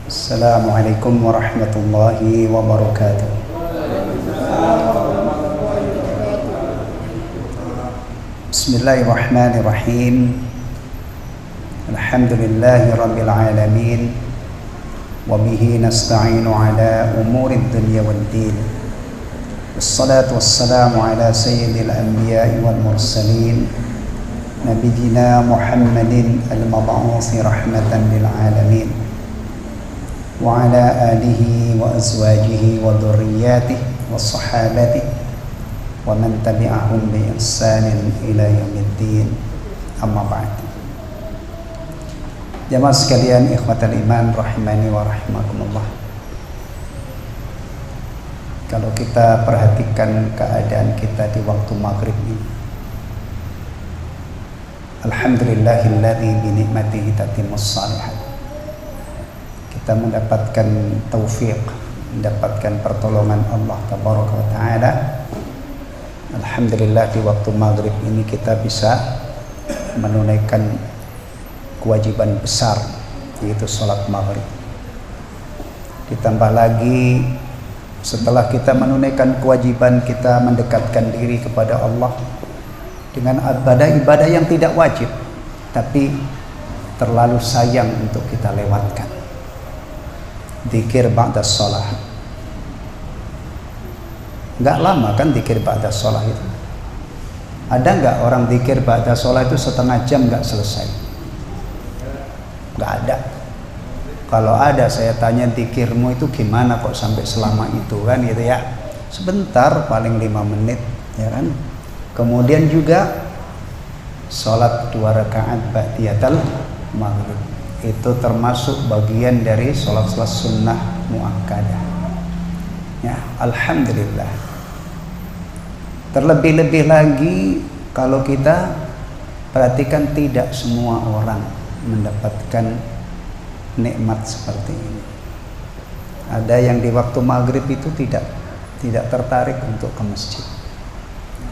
Assalamualaikum warahmatullahi wabarakatuh. Bismillahirrahmanirrahim. Alhamdulillahi rabbil alamin. Wabihi nasta'inu ala umurid dunya wal din. Wassalatu wassalamu ala sayyidil anbiya'i wal mursalin, Nabiyyina Muhammadin al-mab'uthi rahmatan lil alamin, wa ala alihi wa azwajihi wa dhurriyyatihi wa sahabatihi wa man tabi'ahum bi ihsanin ila yaumiddin. Amma ba'd. Jamaah sekalian, ikhwatal iman rahimani wa rahimakumullah. Kalau kita perhatikan keadaan kita di waktu maghrib ini, alhamdulillahilladzi bi ni'matihi tatimmus shalihat. Kita mendapatkan taufik, mendapatkan pertolongan Allah tabaraka wa ta'ala. Alhamdulillah di waktu maghrib ini kita bisa menunaikan kewajiban besar, yaitu sholat maghrib. Ditambah lagi setelah kita menunaikan kewajiban, kita mendekatkan diri kepada Allah dengan ibadah yang tidak wajib tapi terlalu sayang untuk kita lewatkan. Dzikir ba'da shalah. Enggak lama kan dzikir ba'da shalah itu? Ada enggak orang dzikir ba'da shalah itu setengah jam enggak selesai? Enggak ada. Kalau ada, saya tanya, dzikirmu itu gimana kok sampai selama itu kan gitu ya? Sebentar, paling 5 menit ya kan? Kemudian juga sholat 2 rakaat ba'diyatal maghrib, itu termasuk bagian dari sholat-sholat sunnah muakkadah ya, alhamdulillah. Terlebih-lebih lagi kalau kita perhatikan, tidak semua orang mendapatkan nikmat seperti ini. Ada yang di waktu maghrib itu tidak tertarik untuk ke masjid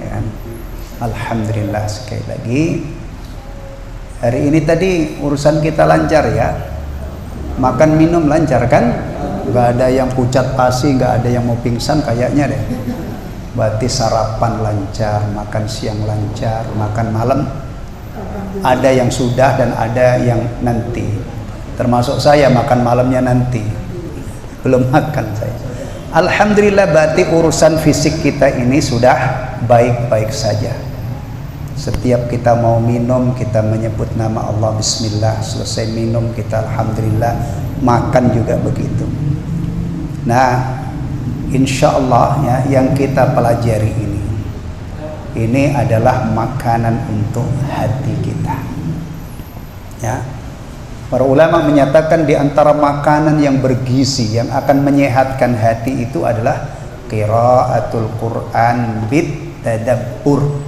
ya kan? Alhamdulillah, sekali lagi hari ini tadi urusan kita lancar ya, makan minum lancar kan, nggak ada yang pucat pasi, nggak ada yang mau pingsan kayaknya deh. Berarti sarapan lancar, makan siang lancar, makan malam ada yang sudah dan ada yang nanti, termasuk saya makan malamnya nanti, belum makan saya. Alhamdulillah, berarti urusan fisik kita ini sudah baik-baik saja. Setiap kita mau minum, kita menyebut nama Allah, bismillah. Selesai minum, kita alhamdulillah. Makan juga begitu. Nah, insya Allah ya, yang kita pelajari ini adalah makanan untuk hati kita ya. Para ulama menyatakan di antara makanan yang bergizi yang akan menyehatkan hati itu adalah qiraatul Quran bit tadabbur,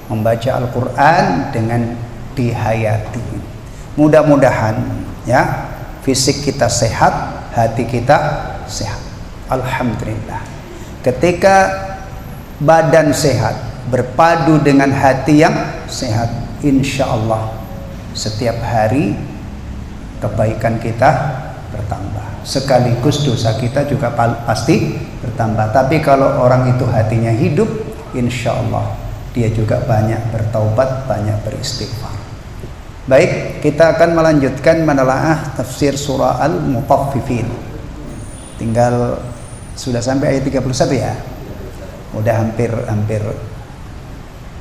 membaca Al-Quran dengan dihayati. Mudah-mudahan ya, fisik kita sehat, hati kita sehat. Alhamdulillah. Ketika badan sehat berpadu dengan hati yang sehat, insya Allah setiap hari kebaikan kita bertambah, sekaligus dosa kita juga pasti bertambah. Tapi kalau orang itu hatinya hidup, insya Allah dia juga banyak bertaubat, banyak beristighfar. Baik, kita akan melanjutkan menelaah tafsir surah Al-Mutaffifin. Tinggal sudah sampai ayat 31 ya. Udah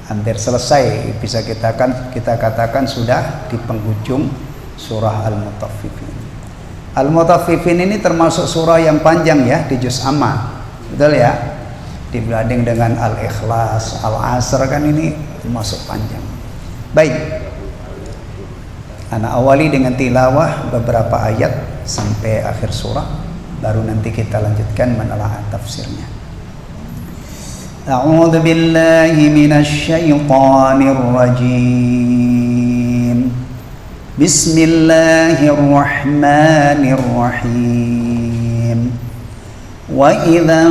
hampir selesai, bisa kita katakan sudah di penghujung surah Al-Mutaffifin. Al-Mutaffifin ini termasuk surah yang panjang ya, di juz amma. Betul ya? Dibanding dengan Al-Ikhlas, Al-Asr kan ini termasuk panjang. Baik, ana awali dengan tilawah beberapa ayat sampai akhir surah, baru nanti kita lanjutkan menelaah tafsirnya. A'udzu billahi minasy syaithanir rajim. Bismillahirrahmanirrahim. Wa idza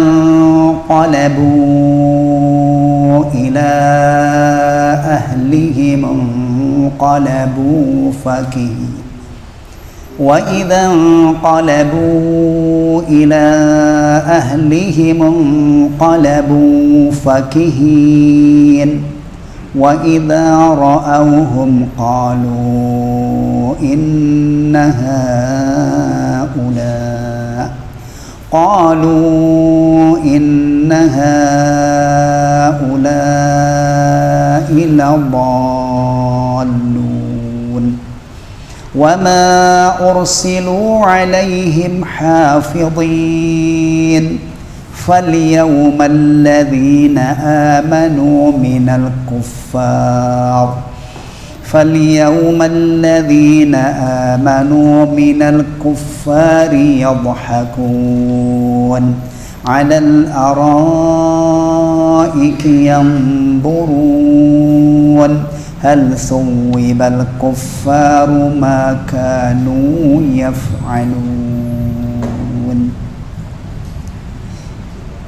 qalabu ila ahlihim qalabu fakihin وإذا انقلبوا إلى أهلهم انقلبوا فكهين وإذا رأوهم قالوا إن هؤلاء لضالون وما أرسلوا عليهم حافظين فاليوم الذين آمنوا من الكفار يضحكون على الأرائك ينظرون هل ثوب الكفار ما كانوا يفعلون.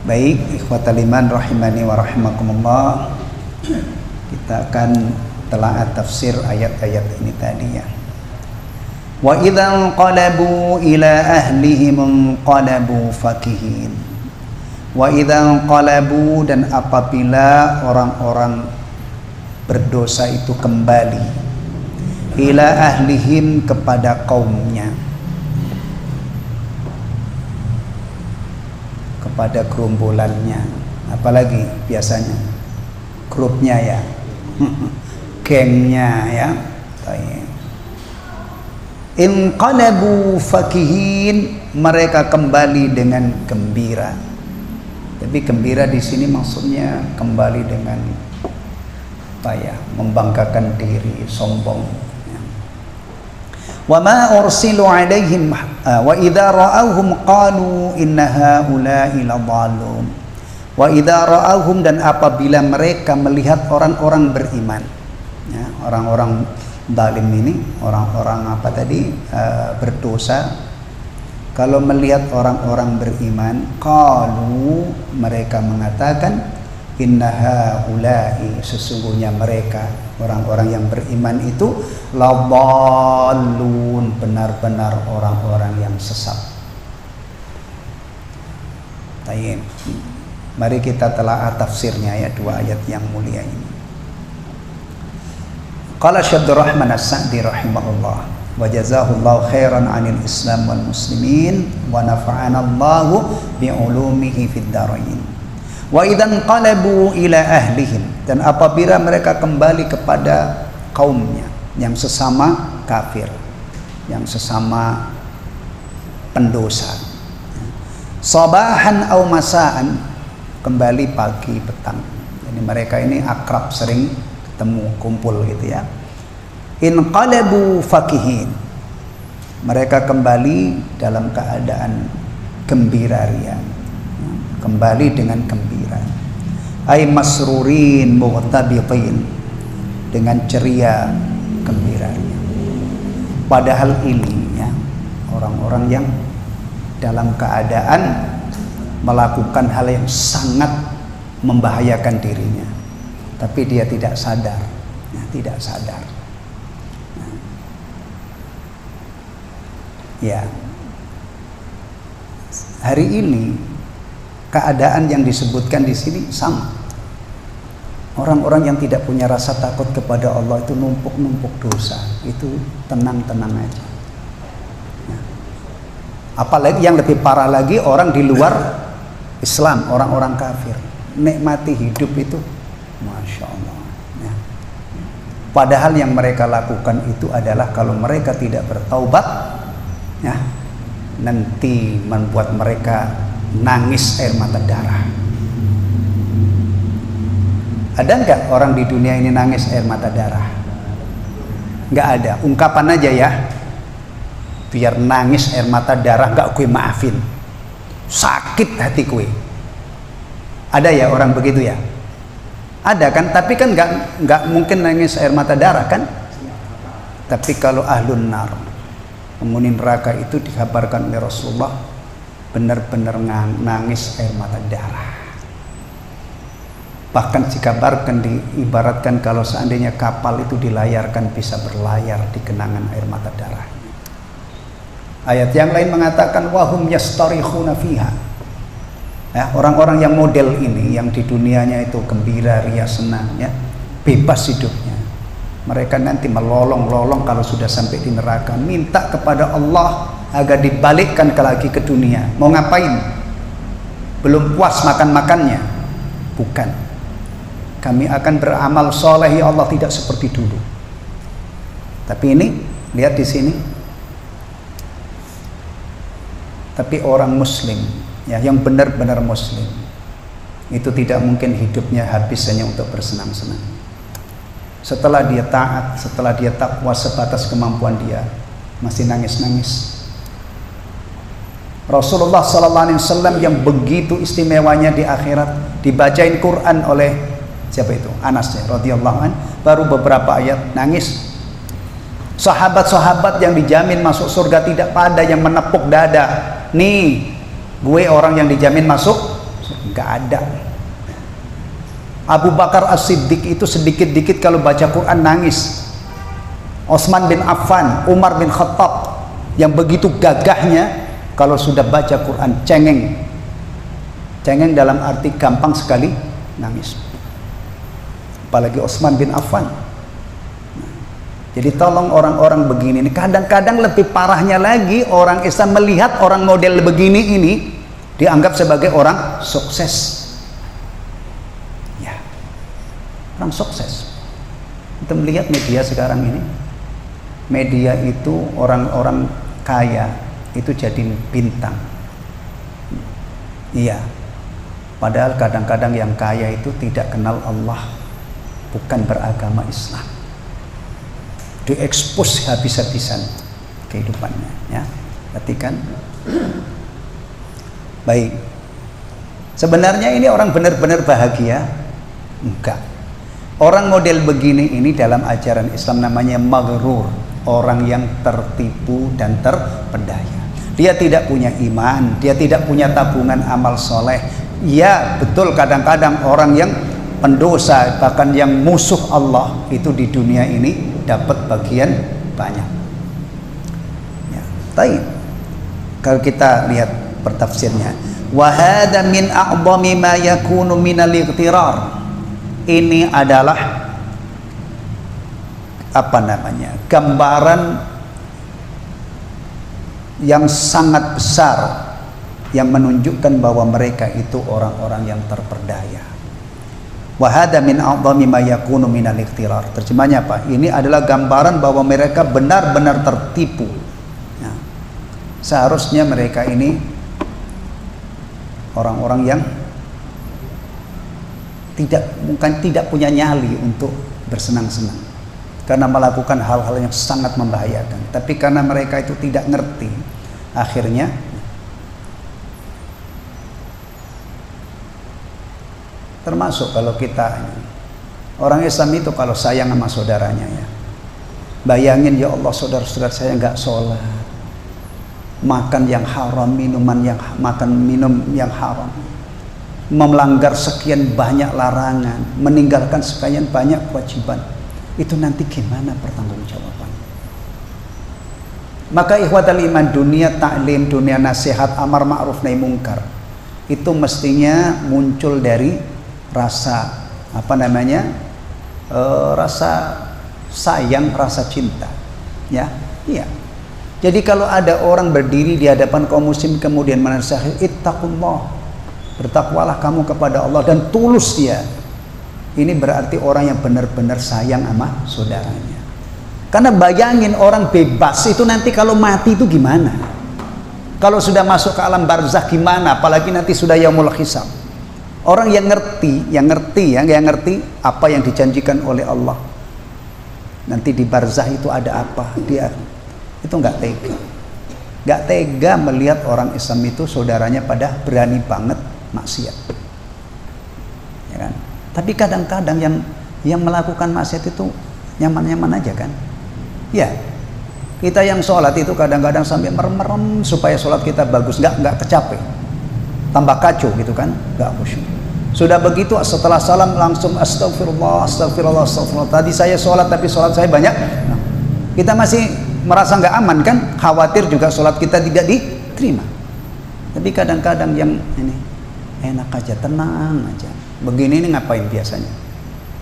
Baik, ikhwatal iman rahimani wa rahimakumullah, kita akan telaah tafsir ayat-ayat ini tadi ya. Wa idzan qalabu ila ahlihim qalabu fakihin. Wa idzan qalabu, dan apabila orang-orang berdosa itu kembali ila ahlihim, kepada kaumnya, kepada gerombolannya, apalagi biasanya grupnya ya, gengnya ya. Inqalabu fakihin, mereka kembali dengan gembira. Tapi gembira di sini maksudnya kembali dengan apa ya, membanggakan diri, sombong. Wa ma ursilu alaihim wa idza ra'awhum qalu inna haula'i ladallun. Wa idza ra'awhum, dan apabila mereka melihat orang-orang beriman ya, orang-orang zalim ini, orang-orang apa tadi, berdosa, kalau melihat orang-orang beriman, qalu, mereka mengatakan inna haula'i, sesungguhnya mereka orang-orang yang beriman itu ladallun, benar-benar orang-orang yang sesat. Baik, mari kita telaah tafsirnya ya, dua ayat yang mulia ini. Qala Syekh Abdul Rahman As-Sa'di rahimahullah wa jazahullahu khairan 'anil Islam wal muslimin wa nafa'ana Allahu bi 'ulumihi fid dharain. Wa idzan qalabu ila ahlihim, dan apabila mereka kembali kepada kaumnya yang sesama kafir, yang sesama pendosa, sabahan au masaan, kembali pagi petang. Jadi mereka ini akrab, sering ketemu, kumpul gitu ya. Inqalabu fakihin, mereka kembali dalam keadaan gembira ria, kembali dengan gembira. Ay masrurin mughtabitin, dengan ceria, gembira ria. Padahal ini ya, orang-orang yang dalam keadaan melakukan hal yang sangat membahayakan dirinya, tapi dia tidak sadar ya, tidak sadar ya. Hari ini keadaan yang disebutkan di sini sama. Orang-orang yang tidak punya rasa takut kepada Allah itu numpuk-numpuk dosa, itu tenang-tenang aja. Ya. Apalagi yang lebih parah lagi, orang di luar Islam, orang-orang kafir, nikmati hidup itu, masya Allah. Ya. Padahal yang mereka lakukan itu adalah kalau mereka tidak bertaubat, ya, nanti membuat mereka nangis air mata darah. Ada nggak orang di dunia ini nangis air mata darah? Nggak ada. Ungkapan aja ya, biar nangis air mata darah nggak gue maafin, sakit hati gue. Ada ya orang begitu ya? Ada kan? Tapi kan nggak mungkin nangis air mata darah kan? Tapi kalau ahlun nar, penghuni neraka itu dikabarkan oleh Rasulullah benar-benar nangis air mata darah. Bahkan dikabarkan, diibaratkan kalau seandainya kapal itu dilayarkan bisa berlayar di genangan air mata darah. Ayat yang lain mengatakan wahum yastarikhuna fiha. Ya, orang-orang yang model ini, yang di dunianya itu gembira, ria, senang, ya, bebas hidupnya. Mereka nanti melolong-lolong kalau sudah sampai di neraka, minta kepada Allah agar dibalikkan lagi ke dunia. Mau ngapain? Belum puas makan-makannya? Bukan. Kami akan beramal soleh ya Allah, tidak seperti dulu. Tapi ini lihat di sini. Tapi orang muslim, ya, yang benar-benar muslim, itu tidak mungkin hidupnya habis hanya untuk bersenang-senang. Setelah dia taat, setelah dia takwa sebatas kemampuan dia, masih nangis-nangis. Rasulullah SAW yang begitu istimewanya di akhirat, dibacain Quran oleh siapa itu? Anas ya, radhiyallahu an, baru beberapa ayat nangis. Sahabat-sahabat yang dijamin masuk surga tidak pada yang menepuk dada. Nih, gue orang yang dijamin masuk, nggak ada. Abu Bakar As-Siddiq itu sedikit-dikit kalau baca Quran nangis. Utsman bin Affan, Umar bin Khattab yang begitu gagahnya kalau sudah baca Quran cengeng. Cengeng dalam arti gampang sekali nangis. Apalagi Utsman bin Affan. Jadi tolong orang-orang begini ini, kadang-kadang lebih parahnya lagi orang Islam melihat orang model begini ini dianggap sebagai orang sukses. Ya, orang sukses. Kita melihat media sekarang ini, media itu orang-orang kaya itu jadi bintang. Iya, padahal kadang-kadang yang kaya itu tidak kenal Allah, bukan beragama Islam. Diekspos habis-habisan kehidupannya, ya. Perhatikan. Baik. Sebenarnya ini orang benar-benar bahagia? Enggak. Orang model begini ini dalam ajaran Islam namanya maghrur, orang yang tertipu dan terpedaya. Dia tidak punya iman, dia tidak punya tabungan amal soleh. Ya, betul, kadang-kadang orang yang pendosa, bahkan yang musuh Allah itu di dunia ini dapat bagian banyak. Ya, baik. Kalau kita lihat pertafsirnya, wa hadza min a'dhami ma yakunu minal ightirar. Ini adalah apa namanya? Gambaran yang sangat besar yang menunjukkan bahwa mereka itu orang-orang yang terperdaya. Wa hadza min a'dhami ma yakunu minal ightirar. Terjemahnya apa? Ini adalah gambaran bahwa mereka benar-benar tertipu. Ya. Seharusnya mereka ini orang-orang yang tidak punya nyali untuk bersenang-senang karena melakukan hal-hal yang sangat membahayakan. Tapi karena mereka itu tidak ngerti, akhirnya termasuk kalau kita orang Islam itu kalau sayang sama saudaranya, ya, bayangin, ya Allah, saudara-saudara saya nggak sholat, makan yang haram, minum yang haram, melanggar sekian banyak larangan, meninggalkan sekian banyak kewajiban, itu nanti gimana pertanggungjawaban? Maka ikhwatal iman, dunia taklim, dunia nasihat, amar ma'ruf nahi mungkar itu mestinya muncul dari rasa apa namanya, rasa sayang, rasa cinta, ya, iya. Jadi kalau ada orang berdiri di hadapan kaum muslim kemudian menasihati, ittaqullah, bertakwalah kamu kepada Allah, dan tulus dia, ini berarti orang yang benar-benar sayang sama saudaranya. Karena bayangin orang bebas itu nanti kalau mati itu gimana? Kalau sudah masuk ke alam barzakh gimana? Apalagi nanti sudah yaumul hisab. Orang yang ngerti apa yang dijanjikan oleh Allah. Nanti di barzah itu ada apa? Dia itu nggak tega melihat orang Islam itu saudaranya pada berani banget maksiat. Ya kan? Tapi kadang-kadang yang melakukan maksiat itu nyaman-nyaman aja kan? Ya. Kita yang sholat itu kadang-kadang sampai merem-merem supaya sholat kita bagus, nggak kecapek. Tambah kacau gitu kan, nggak khusyuk. Sudah begitu setelah salam langsung astagfirullah. Tadi saya sholat tapi sholat saya banyak. Nah, kita masih merasa nggak aman kan, khawatir juga sholat kita tidak diterima. Tapi kadang-kadang yang ini enak aja, tenang aja. Begini ini ngapain biasanya?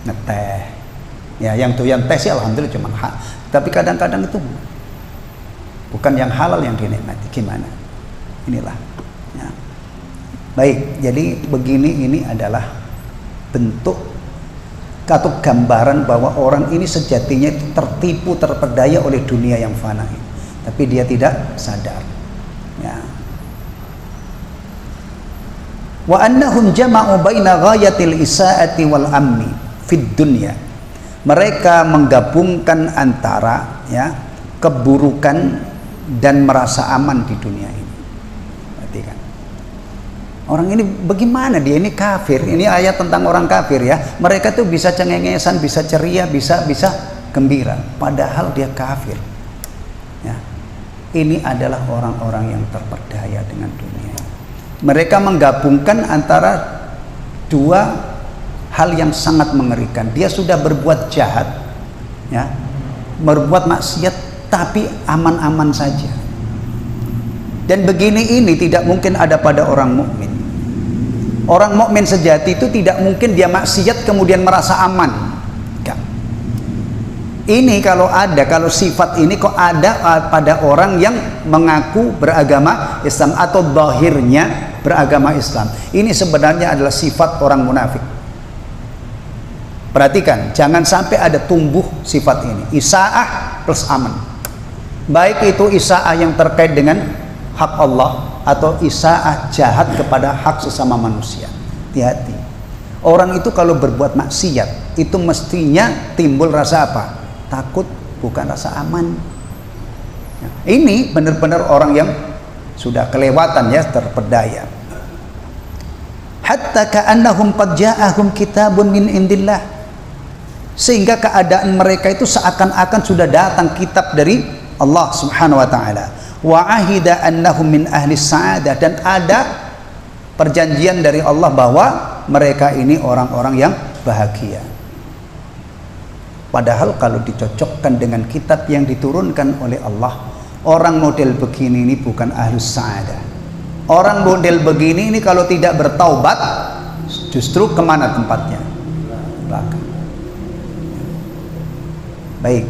Ngeteh. Ya, yang doyan teh sih alhamdulillah cuma tapi kadang-kadang itu bukan yang halal yang dinikmati. Gimana? Inilah. Ya. Baik, jadi begini ini adalah bentuk atau gambaran bahwa orang ini sejatinya itu tertipu, terpedaya oleh dunia yang fana ini. Tapi dia tidak sadar. Ya. Wa annahum jama'u baina ghayatil isaati wal amni fid dunya. Mereka menggabungkan antara ya keburukan dan merasa aman di dunia ini. Berarti kan orang ini bagaimana, dia ini kafir. Ini ayat tentang orang kafir ya. Mereka tuh bisa cengengesan, bisa ceria, bisa gembira, padahal dia kafir. Ya. Ini adalah orang-orang yang terperdaya dengan dunia. Mereka menggabungkan antara dua hal yang sangat mengerikan. Dia sudah berbuat jahat, ya, berbuat maksiat, tapi aman-aman saja. Dan begini ini tidak mungkin ada pada orang mukmin. Orang mukmin sejati itu tidak mungkin dia maksiat kemudian merasa aman. Enggak. Ini kalau sifat ini kok ada pada orang yang mengaku beragama Islam atau zahirnya beragama Islam. Ini sebenarnya adalah sifat orang munafik. Perhatikan, jangan sampai ada tumbuh sifat ini. Isaah plus aman. Baik itu isaah yang terkait dengan hak Allah atau isaah jahat kepada hak sesama manusia. Hati-hati. Orang itu kalau berbuat maksiat itu mestinya timbul rasa apa? Takut, bukan rasa aman. Ya, ini benar-benar orang yang sudah kelewatan ya, terpedaya. Hatta ka'annahum qad ja'ahum kitabun min indillah. Sehingga keadaan mereka itu seakan-akan sudah datang kitab dari Allah Subhanahu wa taala. Wa ahida annahum min ahli sa'adah, dan ada perjanjian dari Allah bahwa mereka ini orang-orang yang bahagia. Padahal kalau dicocokkan dengan kitab yang diturunkan oleh Allah, orang model begini ini bukan ahlus sa'adah. Orang model begini ini kalau tidak bertaubat justru kemana tempatnya? Neraka. Baik.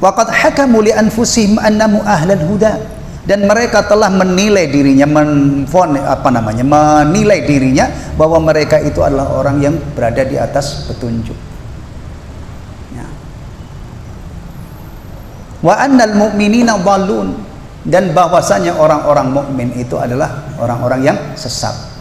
Waqad hakamu li anfusihim annahum ahlul huda, dan mereka telah menilai dirinya, menilai dirinya bahwa mereka itu adalah orang yang berada di atas petunjuk. Ya. Wa annal mu'minina dhallun, dan bahwasanya orang-orang mukmin itu adalah orang-orang yang sesat.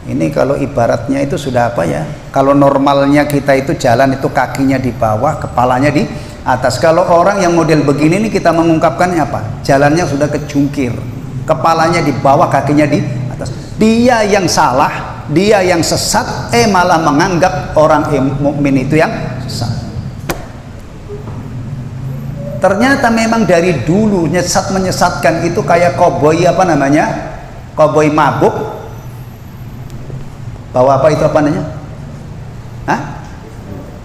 Ini kalau ibaratnya itu sudah apa ya? Kalau normalnya kita itu jalan itu kakinya di bawah, kepalanya di atas. Kalau orang yang model begini ini kita mengungkapkannya apa? Jalannya sudah kejungkir, kepalanya di bawah, kakinya di atas. Dia yang salah, dia yang sesat, malah menganggap orang mukmin itu yang sesat. Ternyata memang dari dulu menyesatkan itu kayak koboi apa namanya? Koboi mabuk. Bawa apa itu apa namanya? Hah?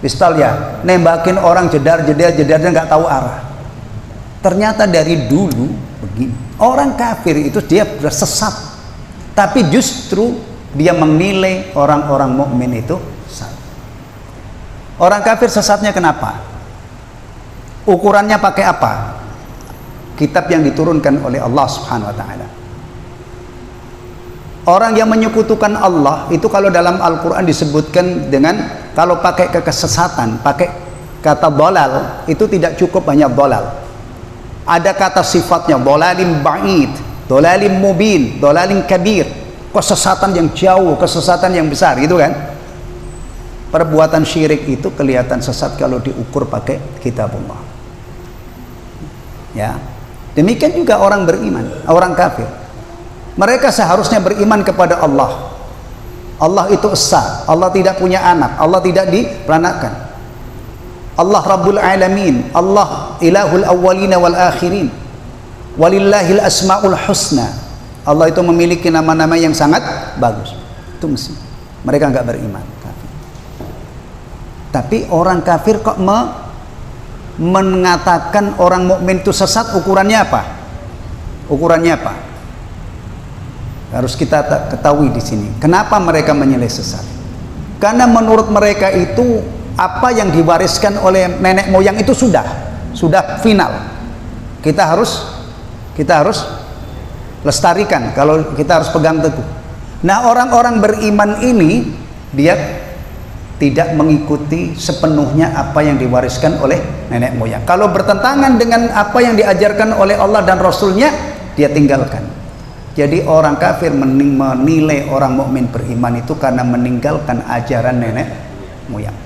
Pistol ya, nembakin orang jedarnya nggak tahu arah. Ternyata dari dulu begini. Orang kafir itu dia bersesat, tapi justru dia menilai orang-orang mukmin itu sesat. Orang kafir sesatnya kenapa? Ukurannya pakai apa? Kitab yang diturunkan oleh Allah Subhanahu wa taala. Orang yang menyekutukan Allah itu kalau dalam Al-Quran disebutkan dengan, kalau pakai kesesatan, pakai kata dolal, itu tidak cukup hanya dolal. Ada kata sifatnya, dolalim ba'id, dolalim mubin, dolalim kabir, kesesatan yang jauh, kesesatan yang besar, gitu kan. Perbuatan syirik itu kelihatan sesat kalau diukur pakai kitabullah. Ya, demikian juga orang beriman, orang kafir. Mereka seharusnya beriman kepada Allah. Allah itu esa, Allah tidak punya anak, Allah tidak diperanakan. Allah Rabbul Alamin, Allah Ilahul Awwalina wal Akhirin, walillahil asma'ul husna. Allah itu memiliki nama-nama yang sangat bagus. Itu mesti. Mereka enggak beriman. Tapi orang kafir kok mengatakan orang mukmin itu sesat, ukurannya apa? Ukurannya apa? Harus kita ketahui di sini. Kenapa mereka menilai sesat? Karena menurut mereka itu apa yang diwariskan oleh nenek moyang itu sudah final. Kita harus lestarikan, kalau kita harus pegang teguh. Nah, orang-orang beriman ini dia tidak mengikuti sepenuhnya apa yang diwariskan oleh nenek moyang. Kalau bertentangan dengan apa yang diajarkan oleh Allah dan Rasulnya, dia tinggalkan. Jadi orang kafir menilai orang mukmin beriman itu karena meninggalkan ajaran nenek moyang.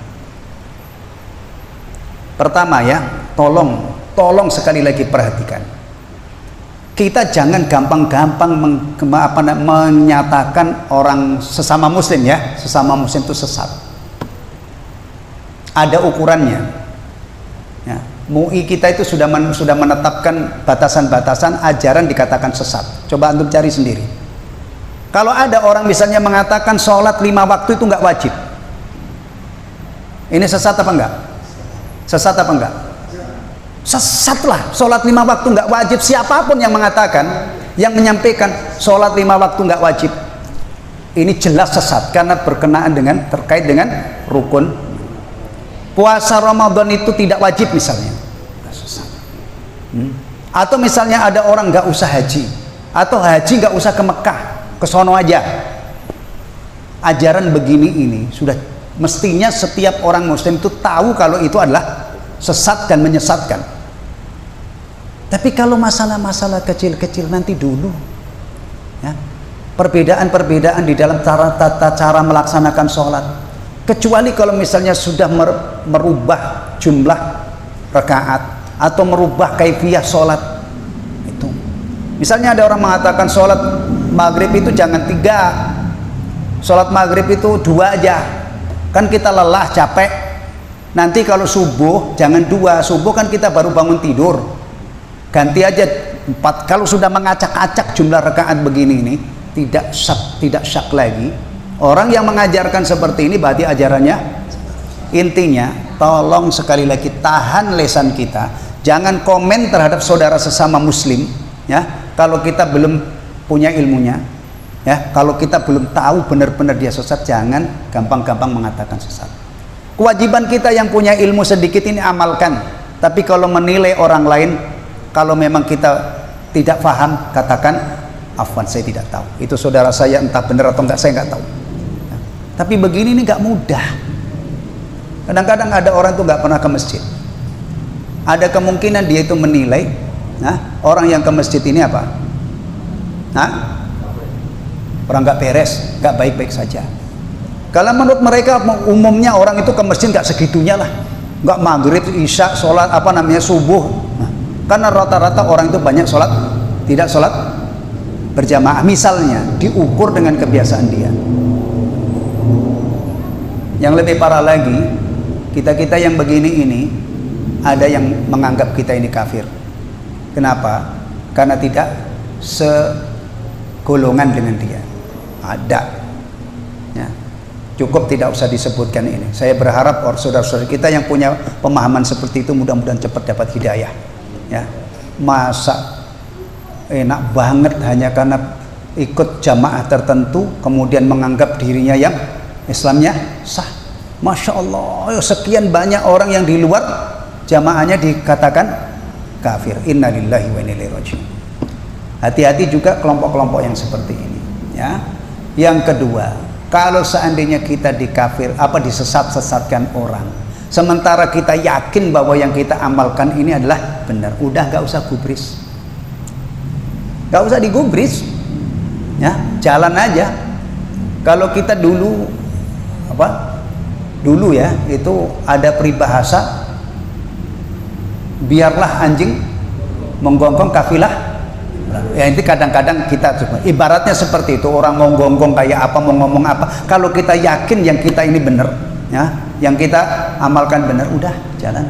Pertama ya, tolong sekali lagi perhatikan. Kita jangan gampang-gampang menyatakan orang sesama muslim ya, sesama muslim itu sesat. Ada ukurannya ya. MUI kita itu sudah menetapkan batasan-batasan ajaran dikatakan sesat. Coba antum cari sendiri. Kalau ada orang misalnya mengatakan sholat 5 waktu itu nggak wajib, ini sesat apa enggak? Sesat apa enggak? Sesat lah. Sholat 5 waktu nggak wajib. Siapapun yang mengatakan, yang menyampaikan sholat 5 waktu nggak wajib, ini jelas sesat karena berkenaan dengan, terkait dengan rukun. Puasa Ramadan itu tidak wajib misalnya, atau misalnya ada orang nggak usah haji, atau haji nggak usah ke Mekah, ke sono aja. Ajaran begini ini sudah mestinya setiap orang muslim itu tahu kalau itu adalah sesat dan menyesatkan. Tapi kalau masalah-masalah kecil-kecil nanti dulu ya, perbedaan-perbedaan di dalam tata cara melaksanakan sholat, kecuali kalau misalnya sudah merubah jumlah rakaat atau merubah kaifiyah sholat itu. Misalnya ada orang mengatakan sholat maghrib itu jangan 3, sholat maghrib itu 2 aja, kan kita lelah capek. Nanti kalau subuh jangan 2, subuh kan kita baru bangun tidur, ganti aja 4. Kalau sudah mengacak-acak jumlah rakaat begini ini tidak syak lagi. Orang yang mengajarkan seperti ini berarti ajarannya. Intinya tolong sekali lagi tahan lisan kita, jangan komen terhadap saudara sesama muslim ya, kalau kita belum punya ilmunya ya, kalau kita belum tahu benar-benar dia sesat, jangan gampang-gampang mengatakan sesat. Kewajiban kita yang punya ilmu sedikit ini amalkan. Tapi kalau menilai orang lain, kalau memang kita tidak paham, katakan afwan, saya tidak tahu, itu saudara saya entah benar atau enggak, saya enggak tahu. Tapi begini ini nggak mudah. Kadang-kadang ada orang tuh nggak pernah ke masjid. Ada kemungkinan dia itu menilai, orang yang ke masjid ini apa? Orang nggak beres, nggak baik-baik saja. Kalau menurut mereka umumnya orang itu ke masjid nggak segitunya lah, nggak maghrib, isya, sholat subuh. Karena rata-rata orang itu banyak sholat, tidak sholat berjamaah. Misalnya diukur dengan kebiasaan dia. Yang lebih parah lagi, kita-kita yang begini ini, ada yang menganggap kita ini kafir. Kenapa? Karena tidak segolongan dengan dia. Ada ya. Cukup tidak usah disebutkan ini. Saya berharap saudara-saudara kita yang punya pemahaman seperti itu mudah-mudahan cepat dapat hidayah ya. Masa enak banget hanya karena ikut jamaah tertentu kemudian menganggap dirinya yang Islamnya sah. Masya Allah, sekian banyak orang yang di luar jamaahnya dikatakan kafir. Innalillahi wa inna ilaihi raji'un. Hati-hati juga kelompok-kelompok yang seperti ini ya. Yang kedua, kalau seandainya kita disesat-sesatkan orang, sementara kita yakin bahwa yang kita amalkan ini adalah benar, udah gak usah gubris, gak usah digubris ya, jalan aja. Kalau kita dulu ya, itu ada peribahasa, biarlah anjing menggonggong kafilah. Ya ini kadang-kadang kita coba ibaratnya seperti itu, orang mau gonggong kayak apa, mau ngomong apa, kalau kita yakin yang kita ini benar ya, yang kita amalkan benar, udah jalan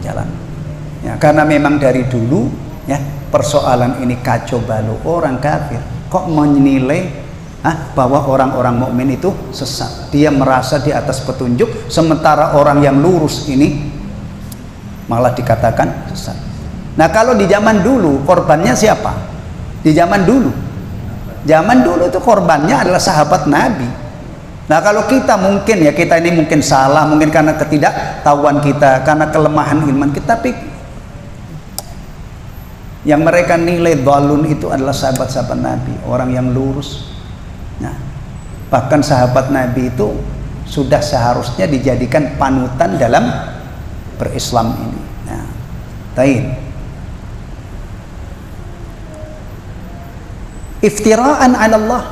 ya. Karena memang dari dulu ya persoalan ini kacau balau. Orang kafir kok menilai bahwa orang-orang mukmin itu sesat, dia merasa di atas petunjuk, sementara orang yang lurus ini malah dikatakan sesat. Nah, kalau di zaman dulu korbannya siapa? Di zaman dulu itu korbannya adalah sahabat Nabi. Nah, kalau kita mungkin ya, kita ini mungkin salah, mungkin karena ketidaktahuan kita, karena kelemahan iman kita, tapi yang mereka nilai dhalun itu adalah sahabat-sahabat Nabi, orang yang lurus. Nah, bahkan sahabat Nabi itu sudah seharusnya dijadikan panutan dalam berislam ini. Nah, iftiraan 'ala Allah.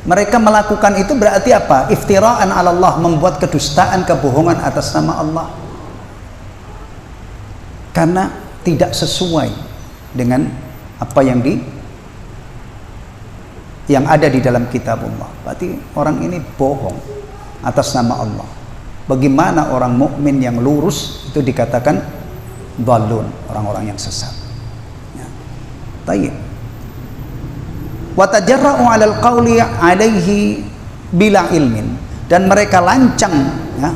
Mereka melakukan itu berarti apa? Iftiraan 'ala Allah, membuat kedustaan, kebohongan atas nama Allah. Karena tidak sesuai dengan apa yang ada di dalam kitabullah. Berarti orang ini bohong atas nama Allah. Bagaimana orang mukmin yang lurus itu dikatakan dhalun, orang-orang yang sesat. Ya. Baik. Wa tajarra'u 'alal qawli 'alaihi bila ilmin, dan mereka lancang ya,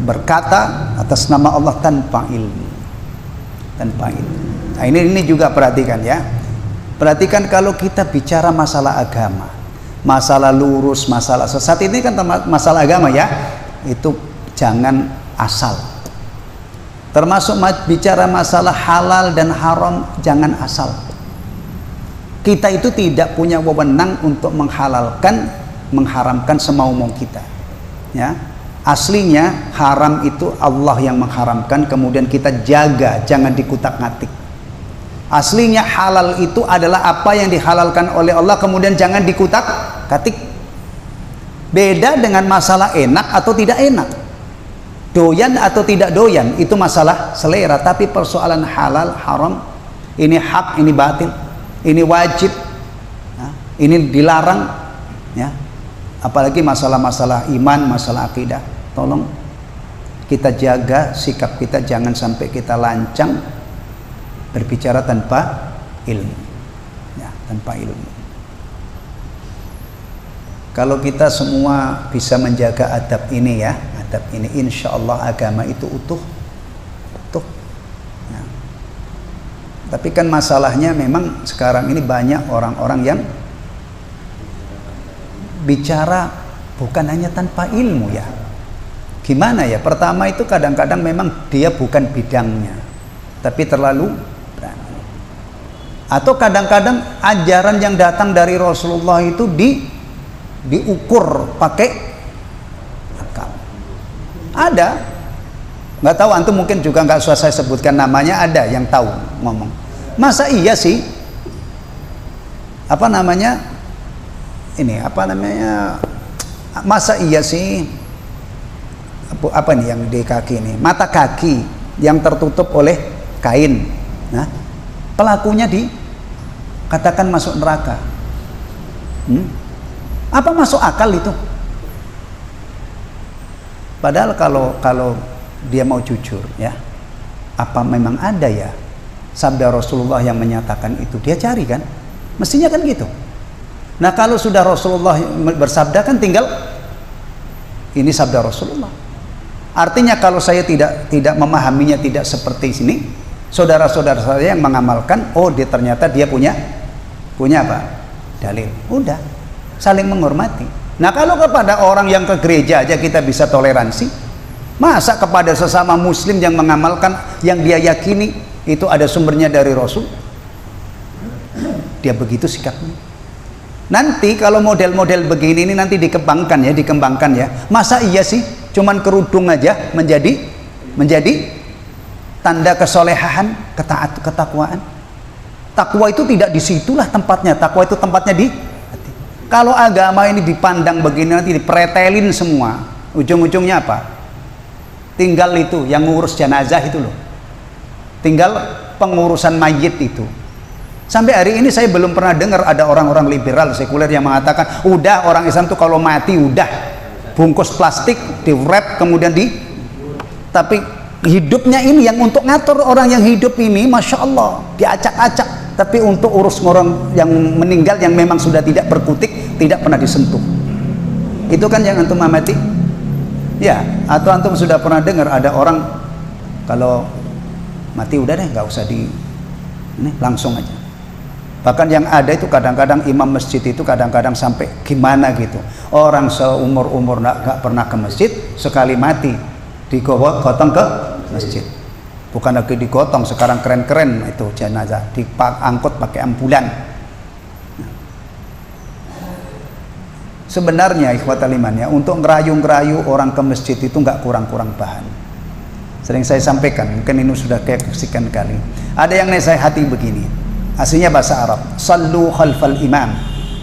berkata atas nama Allah tanpa ilmu. Nah, ini juga perhatikan ya. Perhatikan kalau kita bicara masalah agama, masalah lurus, masalah sesat, ini kan masalah agama ya. Itu jangan asal. Termasuk bicara masalah halal dan haram, jangan asal. Kita itu tidak punya wewenang untuk menghalalkan, mengharamkan semau-mau kita. Ya, aslinya haram itu Allah yang mengharamkan, kemudian kita jaga jangan dikutak-ngatik. Aslinya halal itu adalah apa yang dihalalkan oleh Allah, kemudian jangan dikutak-katik. Beda dengan masalah enak atau tidak enak, doyan atau tidak doyan, itu masalah selera. Tapi persoalan halal, haram, ini hak, ini batil, ini wajib, ini dilarang, ya. Apalagi masalah-masalah iman, masalah akidah. Tolong kita jaga sikap kita, jangan sampai kita lancang berbicara tanpa ilmu, ya, tanpa ilmu. Kalau kita semua bisa menjaga adab ini ya, adab ini, insya Allah agama itu utuh. Ya. Tapi kan masalahnya memang sekarang ini banyak orang-orang yang bicara bukan hanya tanpa ilmu ya. Gimana ya? Pertama itu kadang-kadang memang dia bukan bidangnya, tapi terlalu berani. Atau kadang-kadang ajaran yang datang dari Rasulullah itu diukur pakai akal. Ada, nggak tahu, antum mungkin juga nggak usah saya sebutkan namanya, ada yang tahu ngomong. Masa iya sih? Apa namanya? Ini apa namanya? Masa iya sih? Apa nih yang di kaki ini? Mata kaki yang tertutup oleh kain. Nah, pelakunya dikatakan masuk neraka. Apa masuk akal itu? Padahal kalau dia mau jujur ya, apa memang ada ya sabda Rasulullah yang menyatakan itu? Dia cari kan? Mestinya kan gitu. Nah, kalau sudah Rasulullah bersabda kan tinggal ini sabda Rasulullah. Artinya kalau saya tidak memahaminya tidak seperti sini, saudara-saudara saya yang mengamalkan, oh dia ternyata dia punya apa? Dalil. Udah, saling menghormati. Nah, kalau kepada orang yang ke gereja aja kita bisa toleransi, masa kepada sesama muslim yang mengamalkan yang dia yakini itu ada sumbernya dari Rasul, dia begitu sikapnya. Nanti kalau model-model begini ini nanti dikembangkan ya. Masa iya sih cuman kerudung aja menjadi tanda kesolehan, ketakwaan? Takwa itu tidak disitulah tempatnya. Takwa itu tempatnya di hati. Kalau agama ini dipandang begini nanti dipretelin semua, ujung-ujungnya apa? Tinggal itu yang ngurus jenazah itu loh, tinggal pengurusan mayit itu. Sampai hari ini saya belum pernah dengar ada orang-orang liberal sekuler yang mengatakan udah orang Islam tuh kalau mati udah bungkus plastik di wrap kemudian tapi hidupnya ini yang untuk ngatur orang yang hidup ini, masya Allah diacak-acak, tapi untuk urus orang yang meninggal yang memang sudah tidak berkutik tidak pernah disentuh. Itu kan yang antum amati. Ya, atau antum sudah pernah dengar ada orang kalau mati udah deh nggak usah ini langsung aja. Bahkan yang ada itu kadang-kadang imam masjid itu kadang-kadang sampai gimana gitu. Orang seumur-umur nggak pernah ke masjid, sekali mati digotong ke masjid. Bukan lagi digotong, sekarang keren-keren itu jenazah, diangkut pakai ambulan. Sebenarnya ikhwatal iman ya, untuk ngerayu-ngerayu orang ke masjid itu nggak kurang-kurang bahan. Sering saya sampaikan, mungkin ini sudah kayak sekian kali. Ada yang nasihati begini, aslinya bahasa Arab, sallu khalfal imam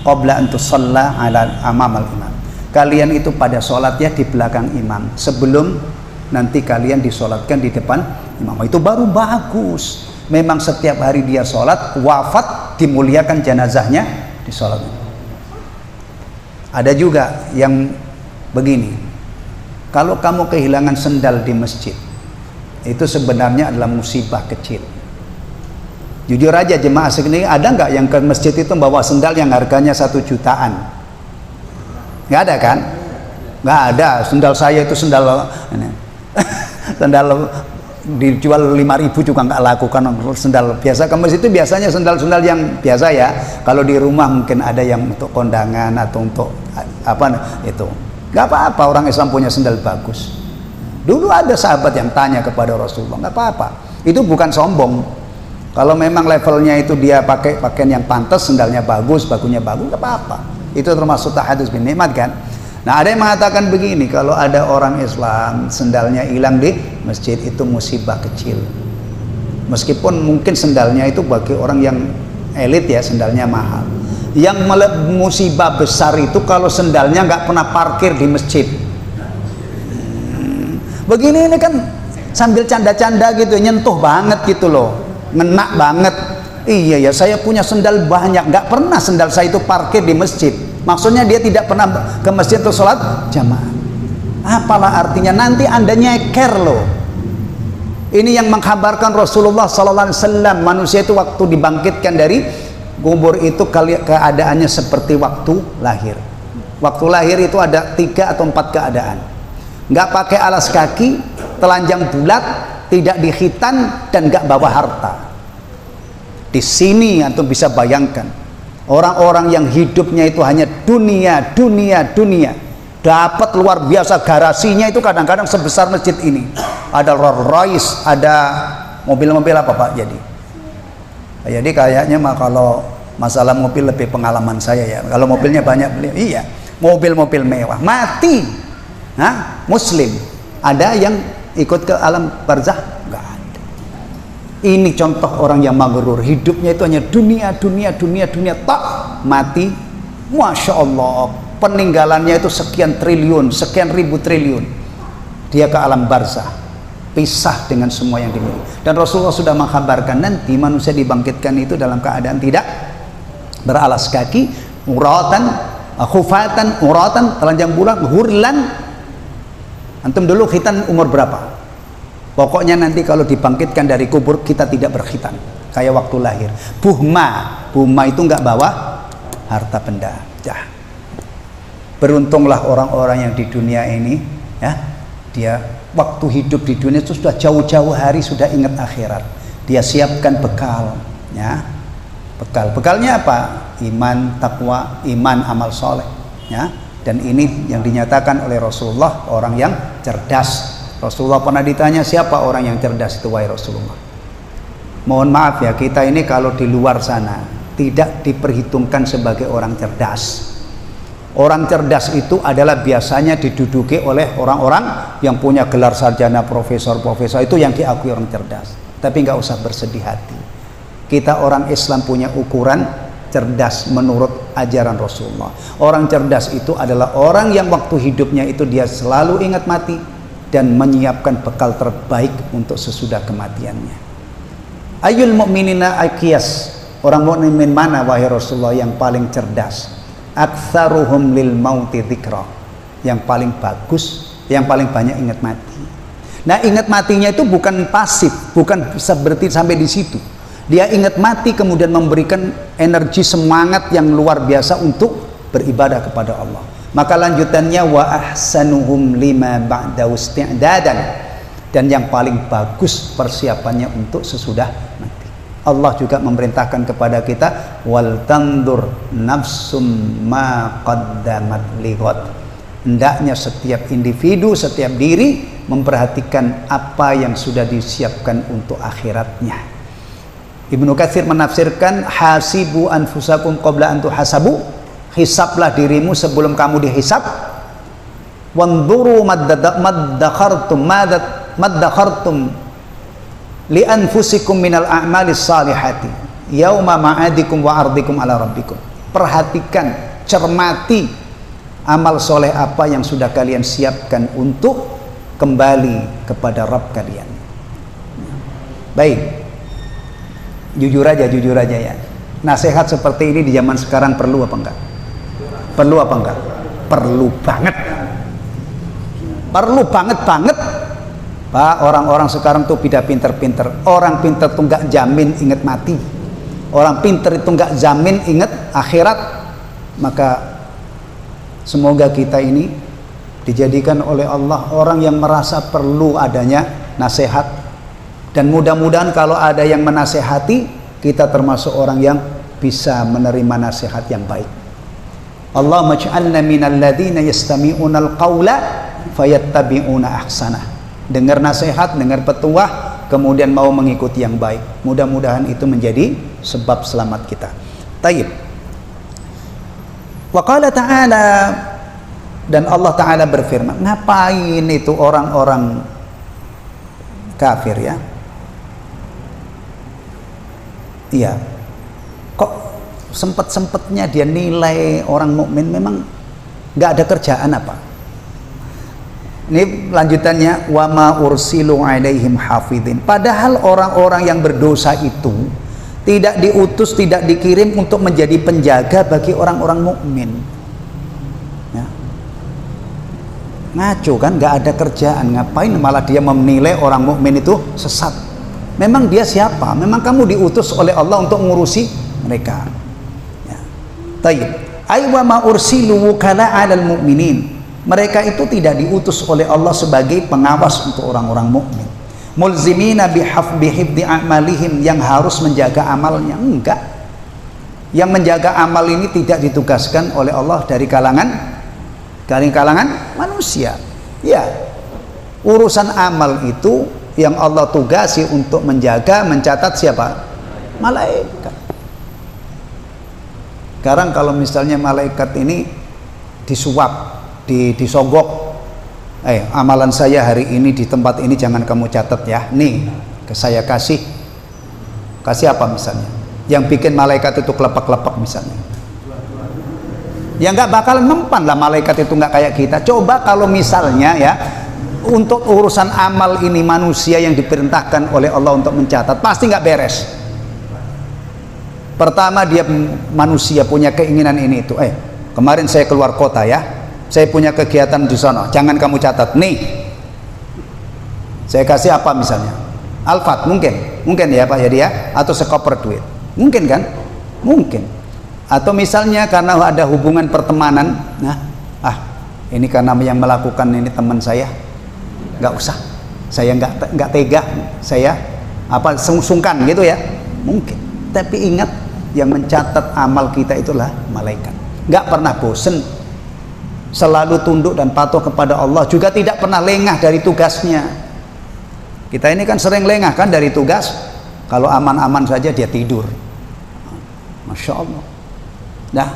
qabla an tusalla ala amamal imam. Kalian itu pada sholat ya di belakang imam, sebelum nanti kalian disolatkan di depan imam. Itu baru bagus. Memang setiap hari dia sholat, wafat dimuliakan jenazahnya di sholat. Ada juga yang begini, kalau kamu kehilangan sendal di masjid, itu sebenarnya adalah musibah kecil. Jujur aja jemaah segini, ada nggak yang ke masjid itu bawa sendal yang harganya 1 jutaan? Nggak ada kan? Nggak ada. Sendal saya itu sendal sendal dijual 5.000 juga nggak laku, kan sendal biasa. Ke masjid itu biasanya sendal-sendal yang biasa ya. Kalau di rumah mungkin ada yang untuk kondangan atau untuk apa itu. Nggak apa-apa, orang Islam punya sendal bagus. Dulu ada sahabat yang tanya kepada Rasulullah, nggak apa-apa. Itu bukan sombong. Kalau memang levelnya itu dia pakai pakaian yang pantas, sendalnya bagus, bagunya bagus, nggak apa-apa. Itu termasuk tahadus bin nikmat kan. Nah, ada yang mengatakan begini, kalau ada orang Islam sendalnya hilang di masjid, itu musibah kecil. Meskipun mungkin sendalnya itu bagi orang yang elit ya, sendalnya mahal. Yang musibah besar itu kalau sendalnya nggak pernah parkir di masjid. Begini ini kan sambil canda-canda gitu, nyentuh banget gitu loh, ngena banget. Iya ya, saya punya sendal banyak, nggak pernah sendal saya itu parkir di masjid. Maksudnya dia tidak pernah ke masjid untuk sholat jamaah. Apalah artinya, nanti anda nyeker loh. Ini yang mengkabarkan Rasulullah SAW, manusia itu waktu dibangkitkan dari kubur itu keadaannya seperti waktu lahir. Waktu lahir itu ada 3 atau 4 keadaan. Nggak pakai alas kaki, telanjang bulat, tidak dikhitan, dan nggak bawa harta. Di sini antum bisa bayangkan orang-orang yang hidupnya itu hanya dunia, dapat luar biasa, garasinya itu kadang-kadang sebesar masjid ini. Ada Rolls Royce, ada mobil-mobil apa Pak? Jadi kayaknya mah kalau masalah mobil lebih pengalaman saya ya. Kalau mobilnya banyak beli, iya, mobil-mobil mewah. Mati, Muslim. Ada yang ikut ke alam barzah? Enggak ada. Ini contoh orang yang maghrur, hidupnya itu hanya dunia, tak mati, masya Allah, peninggalannya itu sekian triliun, sekian ribu triliun, dia ke alam barzah, pisah dengan semua yang dimiliki. Dan Rasulullah sudah mengkabarkan nanti manusia dibangkitkan itu dalam keadaan tidak beralas kaki, uratan, khufatan, uratan, telanjang bulat, hurlan. Antum dulu khitan umur berapa? Pokoknya nanti kalau dibangkitkan dari kubur kita tidak berkhitan, kayak waktu lahir. Buhma itu nggak bawa harta benda. Ya. Beruntunglah orang-orang yang di dunia ini, ya, dia waktu hidup di dunia itu sudah jauh-jauh hari sudah ingat akhirat. Dia siapkan bekal, ya, bekalnya apa? Iman, takwa, iman, amal soleh, ya. Dan ini yang dinyatakan oleh Rasulullah, orang yang cerdas. Rasulullah pernah ditanya, siapa orang yang cerdas itu wahai Rasulullah? Mohon maaf ya, kita ini kalau di luar sana tidak diperhitungkan sebagai orang cerdas. Orang cerdas itu adalah biasanya diduduki oleh orang-orang yang punya gelar sarjana, profesor, itu yang diakui orang cerdas. Tapi nggak usah bersedih hati. Kita orang Islam punya ukuran cerdas menurut ajaran Rasulullah. Orang cerdas itu adalah orang yang waktu hidupnya itu dia selalu ingat mati dan menyiapkan bekal terbaik untuk sesudah kematiannya. Ayul mu'minina aqiyas, orang mukmin mana wahai Rasulullah yang paling cerdas? Aktsaruhum lil mauti dzikra, yang paling bagus, yang paling banyak ingat mati. Nah, ingat matinya itu bukan pasif, bukan seperti sampai di situ. Dia ingat mati kemudian memberikan energi semangat yang luar biasa untuk beribadah kepada Allah. Maka lanjutannya wa ahsanuhum lima ba'dahu isti'dadan, dan yang paling bagus persiapannya untuk sesudah mati. Allah juga memerintahkan kepada kita wal tandur nafsum ma qaddamat lighad. Hendaknya setiap individu, setiap diri memperhatikan apa yang sudah disiapkan untuk akhiratnya. Ibnu Katsir menafsirkan hasibu anfusakum qabla an tuhasabu, hisablah dirimu sebelum kamu dihisab. Wanzuru maddakhartum li anfusikum minal a'malis salihati yauma ma'adikum wa ardikum ala rabbikum. Perhatikan, cermati amal soleh apa yang sudah kalian siapkan untuk kembali kepada Rabb kalian. Baik, jujur aja ya, nasihat seperti ini di zaman sekarang perlu apa enggak? Perlu apa enggak? Perlu banget. Perlu banget. Pak, orang-orang sekarang tuh tidak pinter-pinter. Orang pinter tuh enggak jamin ingat mati. Orang pinter itu enggak jamin ingat akhirat. Maka semoga kita ini dijadikan oleh Allah orang yang merasa perlu adanya nasihat, dan mudah-mudahan kalau ada yang menasehati, kita termasuk orang yang bisa menerima nasihat yang baik. Allahumma ij'alna minal ladzina yastami'una al-qaula fayattabi'una ahsanah. Dengar nasihat, dengar petuah, kemudian mau mengikuti yang baik. Mudah-mudahan itu menjadi sebab selamat kita. Taib. Wa qala ta'ala, dan Allah Ta'ala berfirman, ngapain itu orang-orang kafir ya? Iya, kok sempet-sempetnya dia nilai orang mukmin, memang nggak ada kerjaan apa? Ini lanjutannya, wa ma ursilu alaihim hafidhin. Padahal orang-orang yang berdosa itu tidak diutus, tidak dikirim untuk menjadi penjaga bagi orang-orang mukmin. Ya. Ngaco kan, nggak ada kerjaan, ngapain malah dia menilai orang mukmin itu sesat? Memang dia siapa? Memang kamu diutus oleh Allah untuk mengurusi mereka. Ya. Taib. Ay wa ma ursilu wukala 'alal mu'minin. Mereka itu tidak diutus oleh Allah sebagai pengawas untuk orang-orang mukmin. Mulzimina bihifdzi a'malihim, yang harus menjaga amalnya. Enggak. Yang menjaga amal ini tidak ditugaskan oleh Allah dari kalangan manusia. Ya. Urusan amal itu yang Allah tugasi untuk menjaga, mencatat siapa? Malaikat. Sekarang kalau misalnya malaikat ini disuap, disogok, amalan saya hari ini di tempat ini jangan kamu catat ya, nih saya kasih apa misalnya, yang bikin malaikat itu kelepak-kelepak misalnya, ya nggak bakalan mempan lah, malaikat itu nggak kayak kita. Coba kalau misalnya ya, untuk urusan amal ini manusia yang diperintahkan oleh Allah untuk mencatat, pasti nggak beres. Pertama dia manusia punya keinginan ini itu, kemarin saya keluar kota ya, saya punya kegiatan di sana, jangan kamu catat, nih saya kasih apa misalnya, Alfat mungkin ya Pak Yadi ya, atau sekoper duit, mungkin kan, mungkin. Atau misalnya karena ada hubungan pertemanan, nah ini karena yang melakukan ini teman saya, nggak usah, saya nggak tega, saya sungkan gitu ya, mungkin. Tapi ingat, yang mencatat amal kita itulah malaikat. Nggak pernah bosen, selalu tunduk dan patuh kepada Allah, juga tidak pernah lengah dari tugasnya. Kita ini kan sering lengah kan dari tugas, kalau aman-aman saja dia tidur. Masya Allah. Nah,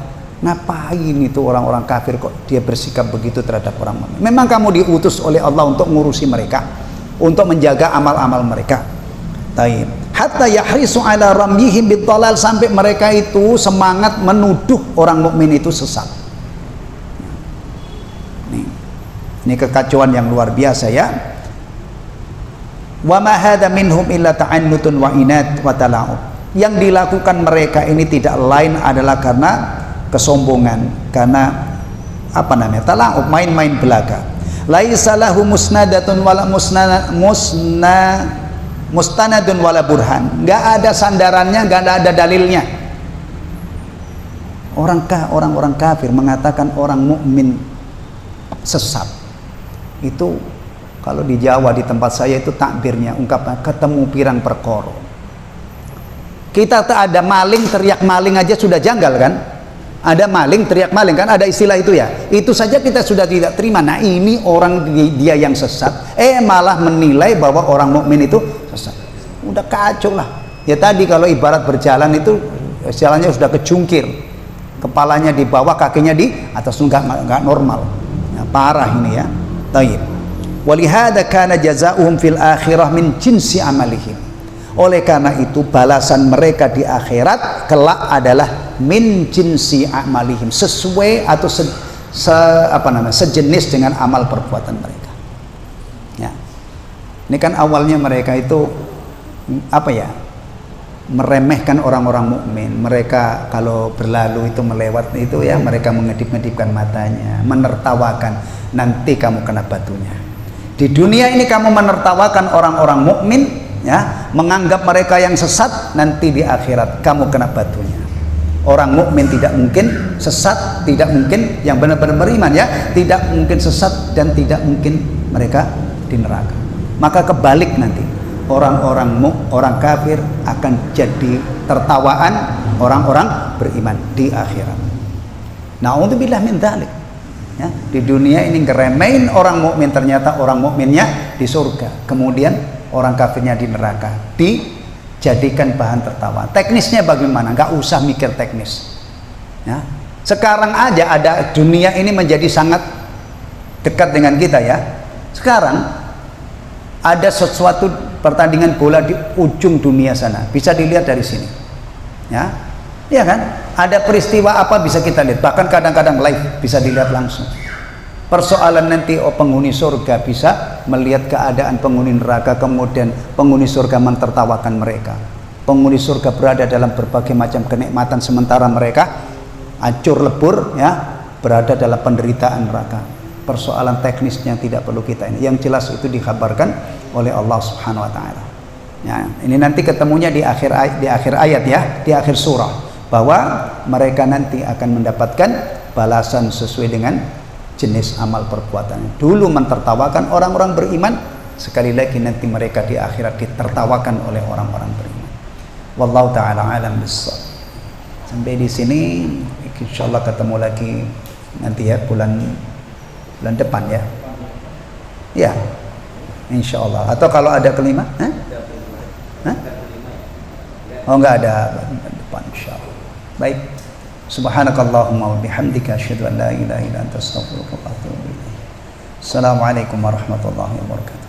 ngapain itu orang-orang kafir kok dia bersikap begitu terhadap orang mukmin? Memang kamu diutus oleh Allah untuk ngurusi mereka, untuk menjaga amal-amal mereka. Taib. Hatta yahrisu ala ramyihim bidhalal, sampai mereka itu semangat menuduh orang mukmin itu sesat. Ini kekacauan yang luar biasa ya. Wa ma hadza minhum illa ta'annutun wa inat wa tala'ub. Yang dilakukan mereka ini tidak lain adalah karena kesombongan, karena tala'ub, main-main belaga. Laisa lahu musnadatun wala mustanadun wala burhan. Enggak ada sandarannya, enggak ada dalilnya. Orang-orang kafir mengatakan orang mukmin sesat. Itu kalau di Jawa di tempat saya itu takbirnya, ungkapan ketemu pirang perkoro. Kita tak ada maling teriak maling aja sudah janggal kan? Ada maling teriak maling kan? Ada istilah itu ya. Itu saja kita sudah tidak terima. Nah ini orang dia yang sesat, malah menilai bahwa orang mukmin itu sesat. Udah kacau lah. Ya tadi kalau ibarat berjalan itu jalannya sudah kejungkir, kepalanya di bawah, kakinya di atas, nggak normal. Nah, parah ini ya. Taib. Walihada kana jazaohum fil akhirah min jinsi amalihim. Oleh karena itu balasan mereka di akhirat kelak adalah min jinsi amalihim, sesuai atau sejenis dengan amal perbuatan mereka. Ya. Ini kan awalnya mereka itu meremehkan orang-orang mukmin. Mereka kalau berlalu itu melewat itu ya, mereka mengedip-ngedipkan matanya, menertawakan, nanti kamu kena batunya. Di dunia ini kamu menertawakan orang-orang mukmin ya, menganggap mereka yang sesat, nanti di akhirat kamu kena batunya. Orang mukmin tidak mungkin sesat, tidak mungkin yang benar-benar beriman ya, tidak mungkin sesat dan tidak mungkin mereka di neraka. Maka kebalik nanti, orang kafir akan jadi tertawaan orang-orang beriman di akhirat. Na'udzubillah min dzalik. Ya, di dunia ini ngeremehin orang mukmin, ternyata orang mukminnya di surga, kemudian orang kafirnya di neraka, dijadikan bahan tertawa. Teknisnya bagaimana? Nggak usah mikir teknis. Ya, sekarang aja ada, dunia ini menjadi sangat dekat dengan kita ya. Sekarang ada sesuatu pertandingan bola di ujung dunia sana, bisa dilihat dari sini. Ya, iya kan? Ada peristiwa apa bisa kita lihat, bahkan kadang-kadang live bisa dilihat langsung. Persoalan nanti penghuni surga bisa melihat keadaan penghuni neraka, kemudian penghuni surga mentertawakan mereka. Penghuni surga berada dalam berbagai macam kenikmatan, sementara mereka hancur lebur ya, berada dalam penderitaan neraka. Persoalan teknisnya tidak perlu kita ini. Yang jelas itu dikabarkan oleh Allah Subhanahu wa taala. Ya, ini nanti ketemunya di akhir ayat ya, di akhir surah, bahwa mereka nanti akan mendapatkan balasan sesuai dengan jenis amal perbuatan. Dulu mentertawakan orang-orang beriman, sekali lagi nanti mereka di akhirat ditertawakan oleh orang-orang beriman. Wallahu taala alam bissawab. Sampai di sini, insyaallah ketemu lagi nanti ya, bulan depan ya. Ya. Insyaallah. Atau kalau ada kelima, oh enggak ada depan insyaallah. Baik. Subhanakallahumma wa bihamdika asyhadu an la ilaha illa anta astaghfiruka wa atubu ilaik. Assalamualaikum warahmatullahi wabarakatuh.